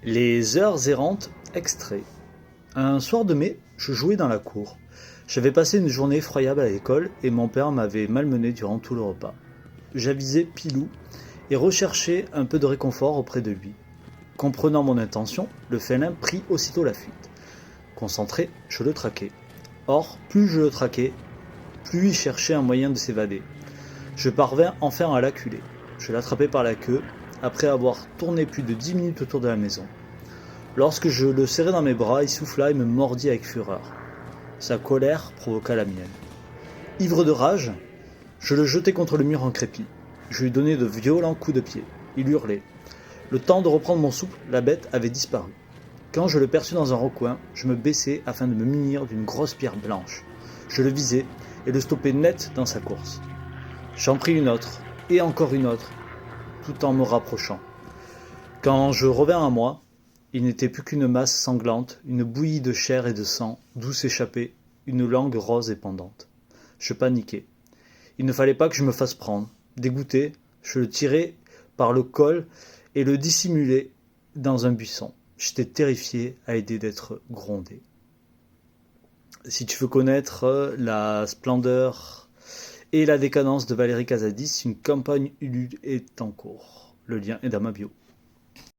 Les heures errantes, extrait. Un soir de mai, je jouais dans la cour. J'avais passé une journée effroyable à l'école et mon père m'avait malmené durant tout le repas. J'avisais Pilou et recherchais un peu de réconfort auprès de lui. Comprenant mon intention, le félin prit aussitôt la fuite. Concentré, je le traquai. Or, plus je le traquais, plus il cherchait un moyen de s'évader. Je parvins enfin à l'acculer. Je l'attrapai par la queue, après avoir tourné plus de 10 minutes autour de la maison. Lorsque je le serrai dans mes bras, il souffla et me mordit avec fureur. Sa colère provoqua la mienne. Ivre de rage, je le jetai contre le mur en crépi. Je lui donnai de violents coups de pied. Il hurlait. Le temps de reprendre mon souffle, la bête avait disparu. Quand je le perçus dans un recoin, je me baissai afin de me munir d'une grosse pierre blanche. Je le visai et le stoppai net dans sa course. J'en pris une autre, et encore une autre, tout en me rapprochant. Quand je revins à moi, il n'était plus qu'une masse sanglante, une bouillie de chair et de sang, d'où s'échappait une langue rose et pendante. Je paniquai. Il ne fallait pas que je me fasse prendre. Dégoûté, je le tirai par le col et le dissimulai dans un buisson. J'étais terrifié à l'idée d'être grondé. Si tu veux connaître la splendeur et la décadence de Valérie Casadis, une campagne Ulule est en cours. Le lien est dans ma bio.